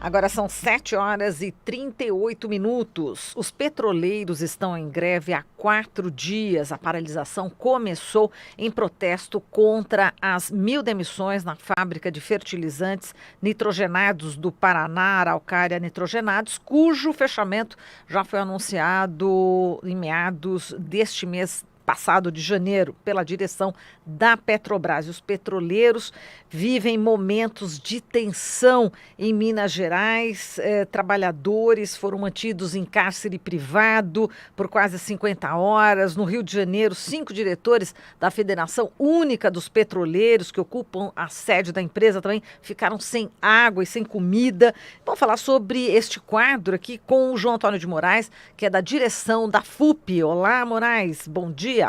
Agora são 7h38. Os petroleiros estão em greve há 4 dias. A paralisação começou em protesto contra as 1.000 demissões na fábrica de fertilizantes nitrogenados do Paraná, Araucária Nitrogenados, cujo fechamento já foi anunciado em meados deste mês passado de janeiro pela direção da Petrobras. Os petroleiros vivem momentos de tensão em Minas Gerais. Trabalhadores foram mantidos em cárcere privado por quase 50 horas. No Rio de Janeiro, 5 diretores da Federação Única dos Petroleiros, que ocupam a sede da empresa, também ficaram sem água e sem comida. Vamos falar sobre este quadro aqui com o João Antônio de Moraes, que é da direção da FUP. Olá, Moraes, bom dia.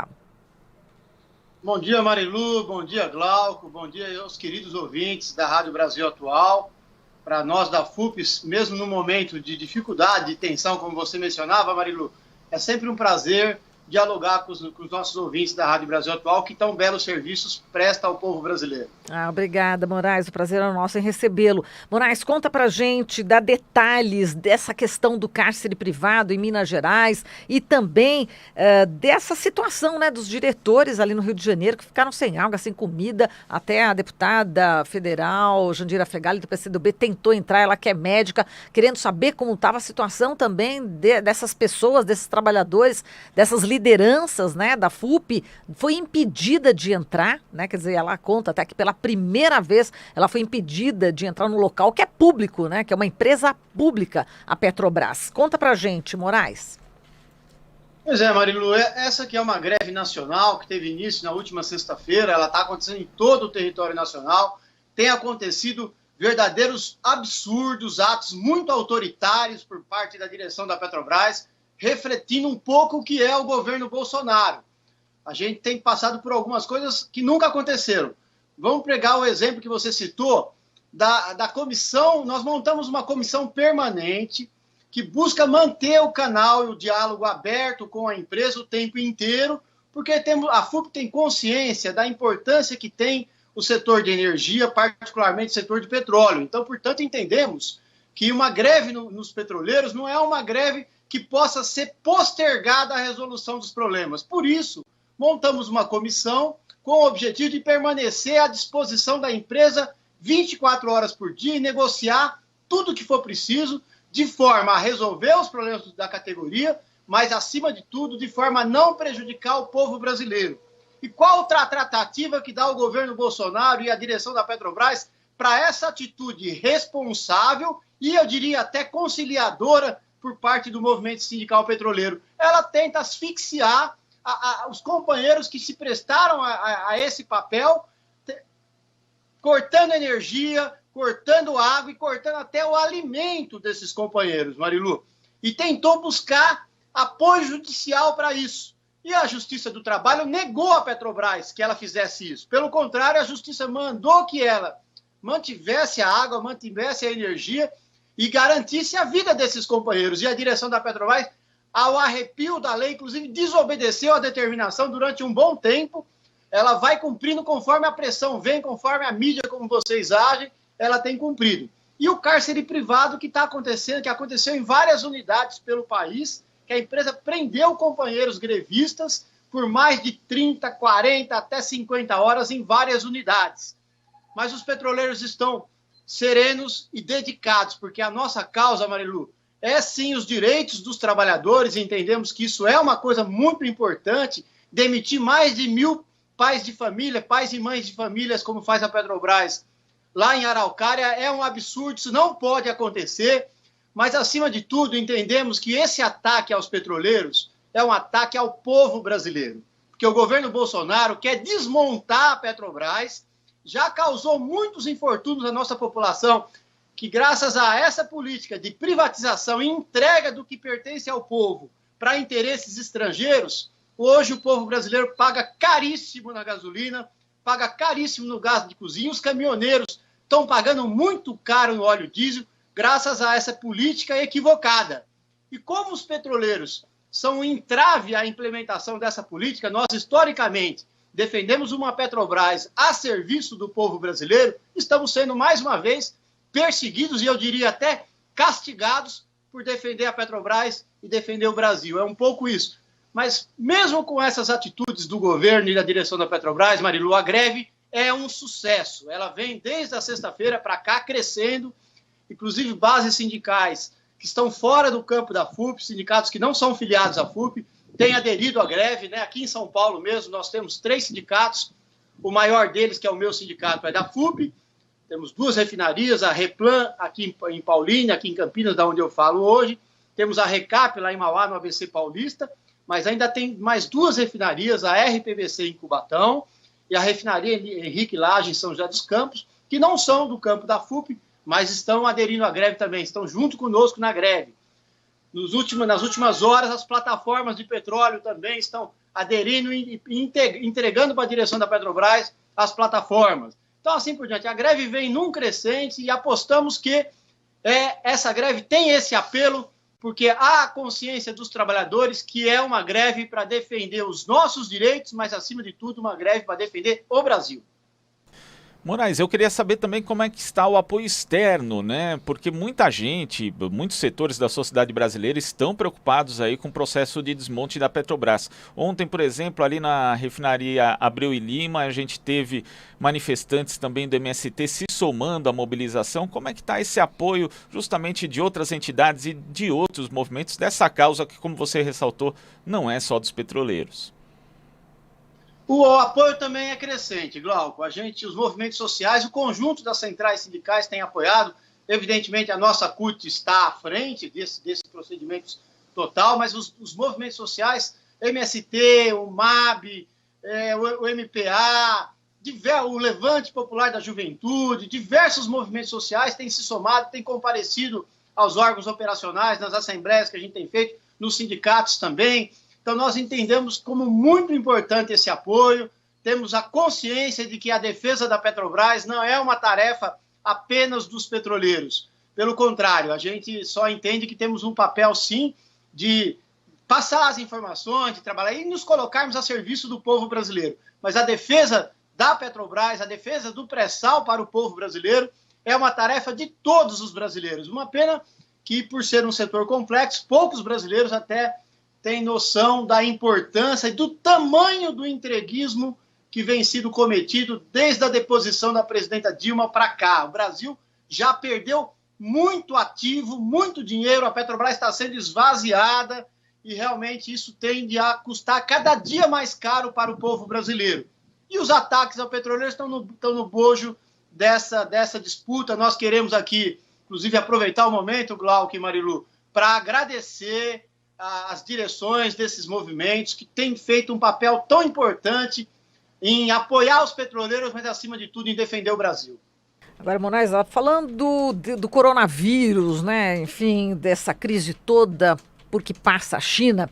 Bom dia, Marilu, bom dia, Glauco, bom dia aos queridos ouvintes da Rádio Brasil Atual. Para nós da FUP, mesmo no momento de dificuldade, de tensão, como você mencionava, Marilu, é sempre um prazer dialogar com os nossos ouvintes da Rádio Brasil Atual, que tão belos serviços presta ao povo brasileiro. Obrigada, Moraes. O prazer é nosso em recebê-lo. Moraes, conta pra gente, dá detalhes dessa questão do cárcere privado em Minas Gerais e também dessa situação, né, dos diretores ali no Rio de Janeiro que ficaram sem água, sem comida. Até a deputada federal Jandira Fegali do PCdoB tentou entrar, ela que é médica, querendo saber como estava a situação também dessas pessoas, desses trabalhadores, dessas lideranças, né, da FUP. Foi impedida de entrar, né, quer dizer, ela conta até que pela primeira vez ela foi impedida de entrar no local que é público, né, que é uma empresa pública, a Petrobras. Conta pra gente, Moraes. Pois é, Marilu, essa que é uma greve nacional que teve início na última sexta-feira, ela está acontecendo em todo o território nacional, tem acontecido verdadeiros absurdos, atos muito autoritários por parte da direção da Petrobras, refletindo um pouco o que é o governo Bolsonaro. A gente tem passado por algumas coisas que nunca aconteceram. Vamos pegar o exemplo que você citou da comissão. Nós montamos uma comissão permanente que busca manter o canal e o diálogo aberto com a empresa o tempo inteiro, porque a FUP tem consciência da importância que tem o setor de energia, particularmente o setor de petróleo. Então, portanto, entendemos que uma greve nos petroleiros não é uma greve que possa ser postergada a resolução dos problemas. Por isso, montamos uma comissão com o objetivo de permanecer à disposição da empresa 24 horas por dia e negociar tudo o que for preciso, de forma a resolver os problemas da categoria, mas, acima de tudo, de forma a não prejudicar o povo brasileiro. E qual outra tratativa que dá o governo Bolsonaro e a direção da Petrobras para essa atitude responsável e, eu diria, até conciliadora por parte do movimento sindical petroleiro? Ela tenta asfixiar os companheiros que se prestaram a esse papel, cortando energia, cortando água e cortando até o alimento desses companheiros, Marilu. E tentou buscar apoio judicial para isso. E a Justiça do Trabalho negou à Petrobras que ela fizesse isso. Pelo contrário, a Justiça mandou que ela mantivesse a água, mantivesse a energia e garantisse a vida desses companheiros. E a direção da Petrobras, ao arrepio da lei, inclusive desobedeceu a determinação durante um bom tempo. Ela vai cumprindo conforme a pressão vem, conforme a mídia, como vocês agem, ela tem cumprido. E o cárcere privado que está acontecendo, que aconteceu em várias unidades pelo país, que a empresa prendeu companheiros grevistas por mais de 30, 40, até 50 horas em várias unidades. Mas os petroleiros estão serenos e dedicados, porque a nossa causa, Marilu, é sim os direitos dos trabalhadores. Entendemos que isso é uma coisa muito importante. Demitir mais de 1.000 pais de família, pais e mães de famílias, como faz a Petrobras lá em Araucária, é um absurdo, isso não pode acontecer. Mas, acima de tudo, entendemos que esse ataque aos petroleiros é um ataque ao povo brasileiro, porque o governo Bolsonaro quer desmontar a Petrobras, já causou muitos infortúnios à nossa população, que graças a essa política de privatização e entrega do que pertence ao povo para interesses estrangeiros, hoje o povo brasileiro paga caríssimo na gasolina, paga caríssimo no gás de cozinha, os caminhoneiros estão pagando muito caro no óleo diesel, graças a essa política equivocada. E como os petroleiros são um entrave à implementação dessa política, nós, historicamente, defendemos uma Petrobras a serviço do povo brasileiro, estamos sendo, mais uma vez, perseguidos e eu diria até castigados por defender a Petrobras e defender o Brasil. É um pouco isso. Mas mesmo com essas atitudes do governo e da direção da Petrobras, Marilu, a greve é um sucesso. Ela vem desde a sexta-feira para cá crescendo, inclusive bases sindicais que estão fora do campo da FUP, sindicatos que não são filiados à FUP, têm aderido à greve, né? Aqui em São Paulo mesmo nós temos 3 sindicatos, o maior deles, que é o meu sindicato, é da FUP, temos 2 refinarias, a Replan aqui em Paulínia, aqui em Campinas, da onde eu falo hoje, temos a Recap lá em Mauá, no ABC Paulista, mas ainda tem mais 2 refinarias, a RPBC em Cubatão e a refinaria Henrique Lage em São José dos Campos, que não são do campo da FUP, mas estão aderindo à greve também, estão junto conosco na greve. Nas últimas horas, as plataformas de petróleo também estão aderindo e entregando para a direção da Petrobras as plataformas. Então, assim por diante, a greve vem num crescente e apostamos que essa greve tem esse apelo, porque há a consciência dos trabalhadores que é uma greve para defender os nossos direitos, mas, acima de tudo, uma greve para defender o Brasil. Moraes, eu queria saber também como é que está o apoio externo, né? Porque muita gente, muitos setores da sociedade brasileira estão preocupados aí com o processo de desmonte da Petrobras. Ontem, por exemplo, ali na refinaria Abreu e Lima, a gente teve manifestantes também do MST se somando à mobilização. Como é que está esse apoio justamente de outras entidades e de outros movimentos dessa causa que, como você ressaltou, não é só dos petroleiros? O apoio também é crescente, Glauco. Os movimentos sociais, o conjunto das centrais sindicais tem apoiado. Evidentemente, a nossa CUT está à frente desse procedimento total, mas os movimentos sociais, MST, o MAB, o MPA, o Levante Popular da Juventude, diversos movimentos sociais têm se somado, têm comparecido aos órgãos operacionais, nas assembleias que a gente tem feito, nos sindicatos também. Então, nós entendemos como muito importante esse apoio, temos a consciência de que a defesa da Petrobras não é uma tarefa apenas dos petroleiros. Pelo contrário, a gente só entende que temos um papel, sim, de passar as informações, de trabalhar e nos colocarmos a serviço do povo brasileiro. Mas a defesa da Petrobras, a defesa do pré-sal para o povo brasileiro é uma tarefa de todos os brasileiros. Uma pena que, por ser um setor complexo, poucos brasileiros até têm noção da importância e do tamanho do entreguismo que vem sido cometido desde a deposição da presidenta Dilma para cá. O Brasil já perdeu muito ativo, muito dinheiro, a Petrobras está sendo esvaziada e realmente isso tende a custar cada dia mais caro para o povo brasileiro. E os ataques ao petroleiro estão no bojo dessa disputa. Nós queremos aqui, inclusive, aproveitar o momento, Glauco e Marilu, para agradecer as direções desses movimentos que têm feito um papel tão importante em apoiar os petroleiros, mas, acima de tudo, em defender o Brasil. Agora, Moraes, falando do coronavírus, né? Enfim, dessa crise toda por que passa a China,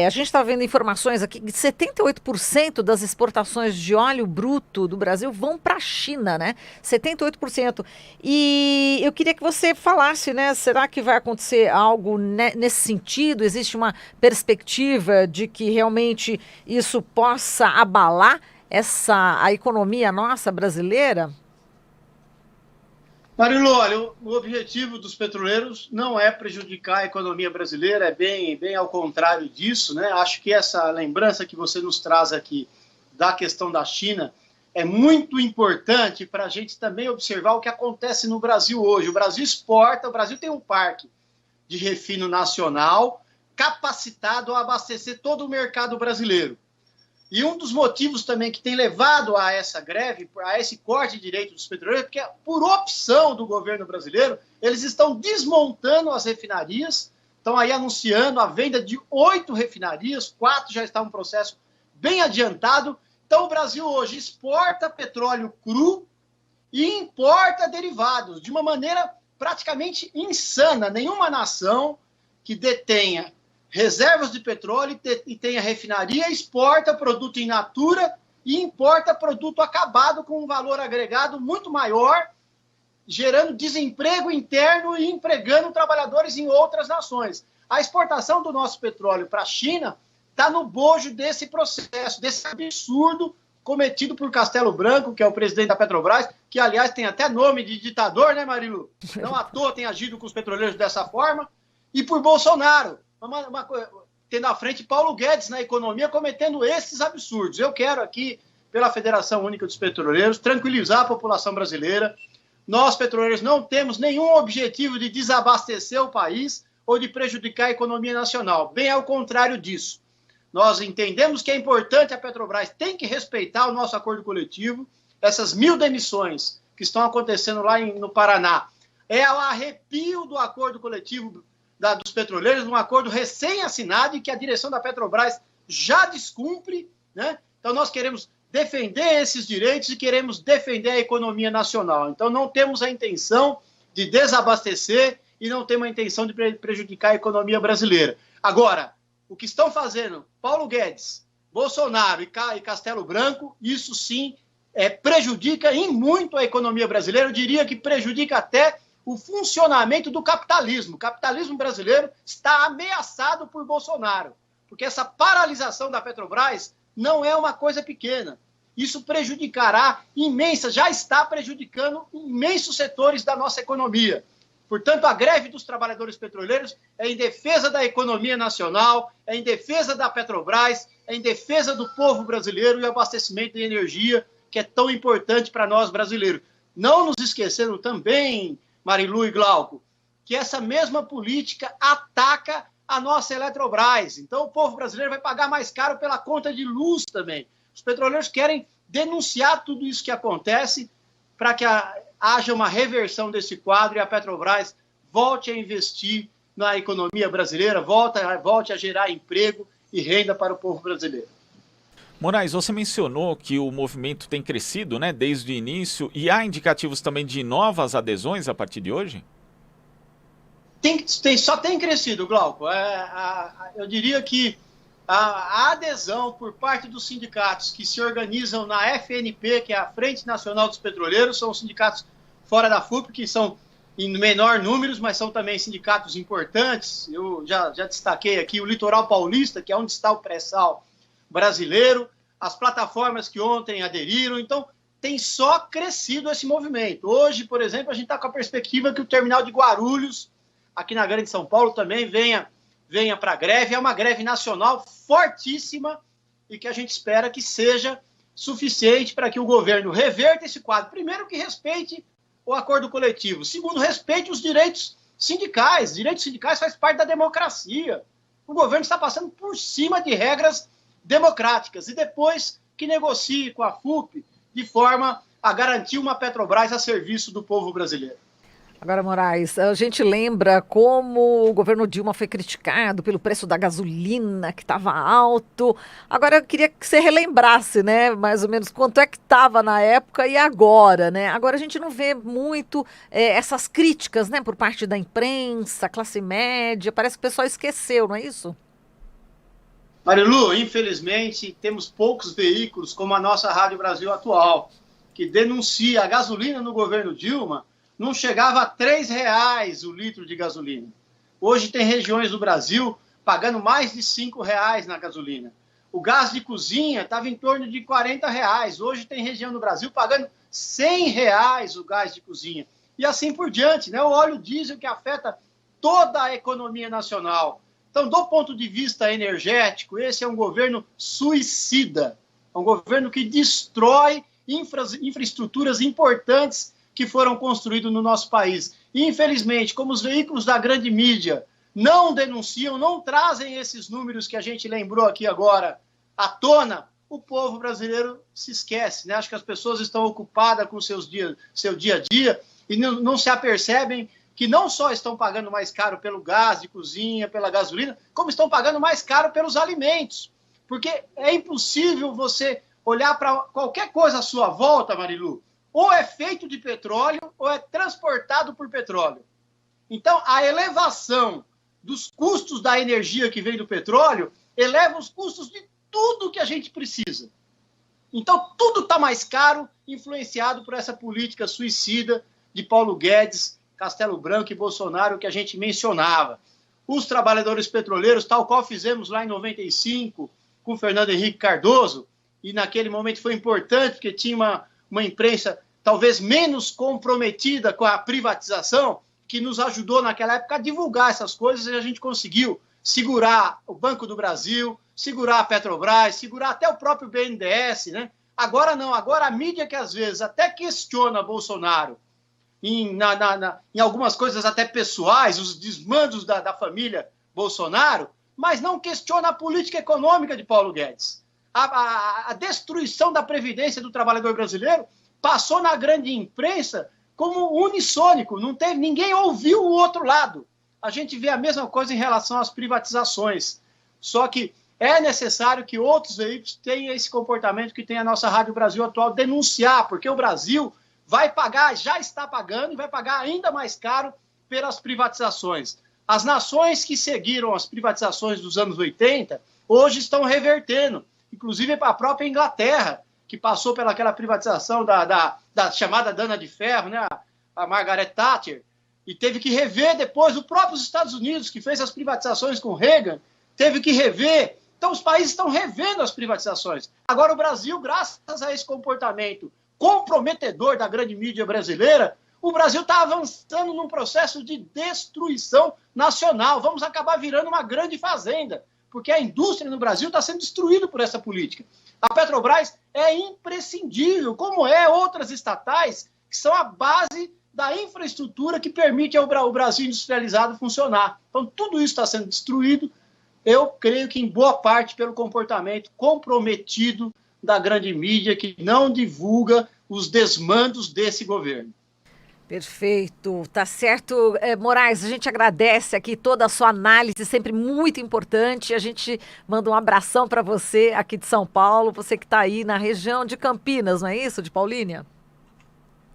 a gente está vendo informações aqui que 78% das exportações de óleo bruto do Brasil vão para a China, né? 78%. E eu queria que você falasse, né? Será que vai acontecer algo nesse sentido? Existe uma perspectiva de que realmente isso possa abalar a economia nossa brasileira? Marilu, olha, o objetivo dos petroleiros não é prejudicar a economia brasileira, é bem ao contrário disso, né? Acho que essa lembrança que você nos traz aqui da questão da China é muito importante para a gente também observar o que acontece no Brasil hoje. O Brasil exporta, o Brasil tem um parque de refino nacional capacitado a abastecer todo o mercado brasileiro. E um dos motivos também que tem levado a essa greve, a esse corte de direito dos petroleiros, é porque, por opção do governo brasileiro, eles estão desmontando as refinarias, estão aí anunciando a venda de 8 refinarias, 4 já está um processo bem adiantado. Então, o Brasil hoje exporta petróleo cru e importa derivados, de uma maneira praticamente insana. Nenhuma nação que detenha reservas de petróleo e tenha refinaria, exporta produto in natura e importa produto acabado com um valor agregado muito maior, gerando desemprego interno e empregando trabalhadores em outras nações. A exportação do nosso petróleo para a China está no bojo desse processo, desse absurdo cometido por Castelo Branco, que é o presidente da Petrobras, que, aliás, tem até nome de ditador, né, Marilu? Não à toa tem agido com os petroleiros dessa forma. E por Bolsonaro, tendo à frente Paulo Guedes na economia, cometendo esses absurdos. Eu quero aqui, pela Federação Única dos Petroleiros, tranquilizar a população brasileira. Nós, petroleiros, não temos nenhum objetivo de desabastecer o país ou de prejudicar a economia nacional. Bem ao contrário disso. Nós entendemos que é importante a Petrobras, tem que respeitar o nosso acordo coletivo. Essas 1.000 demissões que estão acontecendo lá no Paraná é o arrepio do acordo coletivo dos petroleiros, um acordo recém-assinado e que a direção da Petrobras já descumpre, né? Então nós queremos defender esses direitos e queremos defender a economia nacional. Então não temos a intenção de desabastecer e não temos a intenção de prejudicar a economia brasileira. Agora, o que estão fazendo Paulo Guedes, Bolsonaro e Castelo Branco, isso sim prejudica em muito a economia brasileira. Eu diria que prejudica até o funcionamento do capitalismo. O capitalismo brasileiro está ameaçado por Bolsonaro, porque essa paralisação da Petrobras não é uma coisa pequena. Isso prejudicará já está prejudicando imensos setores da nossa economia. Portanto, a greve dos trabalhadores petroleiros é em defesa da economia nacional, é em defesa da Petrobras, é em defesa do povo brasileiro e o abastecimento de energia, que é tão importante para nós brasileiros. Não nos esquecendo também, Marilu e Glauco, que essa mesma política ataca a nossa Eletrobras. Então, o povo brasileiro vai pagar mais caro pela conta de luz também. Os petroleiros querem denunciar tudo isso que acontece para que haja uma reversão desse quadro e a Petrobras volte a investir na economia brasileira, volte a gerar emprego e renda para o povo brasileiro. Moraes, você mencionou que o movimento tem crescido, né, desde o início, e há indicativos também de novas adesões a partir de hoje? Só tem crescido, Glauco. Eu diria que a adesão por parte dos sindicatos que se organizam na FNP, que é a Frente Nacional dos Petroleiros, são os sindicatos fora da FUP, que são em menor números, mas são também sindicatos importantes. Eu já destaquei aqui o Litoral Paulista, que é onde está o pré-sal brasileiro, as plataformas que ontem aderiram. Então, tem só crescido esse movimento. Hoje, por exemplo, a gente está com a perspectiva que o terminal de Guarulhos, aqui na Grande São Paulo, também venha para a greve. É uma greve nacional fortíssima e que a gente espera que seja suficiente para que o governo reverta esse quadro. Primeiro, que respeite o acordo coletivo. Segundo, respeite os direitos sindicais. Direitos sindicais faz parte da democracia. O governo está passando por cima de regras democráticas. E depois que negocie com a FUP de forma a garantir uma Petrobras a serviço do povo brasileiro. Agora, Moraes, a gente lembra como o governo Dilma foi criticado pelo preço da gasolina, que estava alto. Agora, eu queria que você relembrasse, né, mais ou menos, quanto é que estava na época e agora, né? Agora a gente não vê muito essas críticas, né, por parte da imprensa, classe média. Parece que o pessoal esqueceu, não é isso? Marilu, infelizmente, temos poucos veículos, como a nossa Rádio Brasil Atual, que denuncia a gasolina no governo Dilma. Não chegava a R$3 o litro de gasolina. Hoje tem regiões do Brasil pagando mais de R$5 na gasolina. O gás de cozinha estava em torno de R$40. Hoje tem região do Brasil pagando R$100 o gás de cozinha. E assim por diante, né? O óleo diesel que afeta toda a economia nacional. Então, do ponto de vista energético, esse é um governo suicida. É um governo que destrói infraestruturas importantes que foram construídos no nosso país. E, infelizmente, como os veículos da grande mídia não denunciam, não trazem esses números que a gente lembrou aqui agora à tona, o povo brasileiro se esquece, né? Acho que as pessoas estão ocupadas com seu dia a dia e não se apercebem que não só estão pagando mais caro pelo gás de cozinha, pela gasolina, como estão pagando mais caro pelos alimentos. Porque é impossível você olhar para qualquer coisa à sua volta, Marilu, ou é feito de petróleo ou é transportado por petróleo. Então, a elevação dos custos da energia que vem do petróleo eleva os custos de tudo que a gente precisa. Então, tudo está mais caro, influenciado por essa política suicida de Paulo Guedes, Castelo Branco e Bolsonaro, que a gente mencionava. Os trabalhadores petroleiros, tal qual fizemos lá em 95 com Fernando Henrique Cardoso, e naquele momento foi importante, porque tinha uma imprensa talvez menos comprometida com a privatização, que nos ajudou naquela época a divulgar essas coisas, e a gente conseguiu segurar o Banco do Brasil, segurar a Petrobras, segurar até o próprio BNDES, né? Agora não, agora a mídia que às vezes até questiona Bolsonaro em algumas coisas até pessoais, os desmandos da família Bolsonaro, mas não questiona a política econômica de Paulo Guedes. A destruição da Previdência do trabalhador brasileiro passou na grande imprensa como unissônico, ninguém ouviu o outro lado. A gente vê a mesma coisa em relação às privatizações, só que é necessário que outros veículos tenham esse comportamento que tem a nossa Rádio Brasil Atual, denunciar, porque o Brasil vai pagar, já está pagando e vai pagar ainda mais caro pelas privatizações. As nações que seguiram as privatizações dos anos 80, hoje estão revertendo, inclusive a própria Inglaterra, que passou pelaquela privatização da chamada Dana de Ferro, né, a Margaret Thatcher, e teve que rever depois, o próprio Estados Unidos, que fez as privatizações com Reagan, teve que rever. Então os países estão revendo as privatizações. Agora o Brasil, graças a esse comportamento comprometedor da grande mídia brasileira, o Brasil está avançando num processo de destruição nacional. Vamos acabar virando uma grande fazenda, porque a indústria no Brasil está sendo destruída por essa política. A Petrobras é imprescindível, como outras estatais, que são a base da infraestrutura que permite ao Brasil industrializado funcionar. Então, tudo isso está sendo destruído, eu creio que em boa parte pelo comportamento comprometido da grande mídia, que não divulga os desmandos desse governo. Perfeito, tá certo. Moraes, a gente agradece aqui toda a sua análise, sempre muito importante. A gente manda um abração para você aqui de São Paulo, você que está aí na região de Campinas, não é isso, de Paulínia?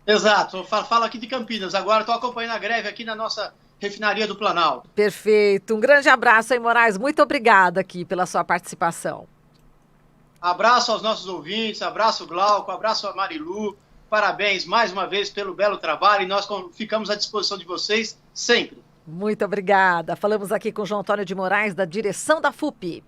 Exato, eu falo aqui de Campinas, agora estou acompanhando a greve aqui na nossa refinaria do Planalto. Perfeito, um grande abraço aí, Moraes, muito obrigada aqui pela sua participação. Abraço aos nossos ouvintes, abraço Glauco, abraço a Marilu, parabéns mais uma vez pelo belo trabalho e nós ficamos à disposição de vocês sempre. Muito obrigada, falamos aqui com João Antônio de Moraes, da direção da FUP.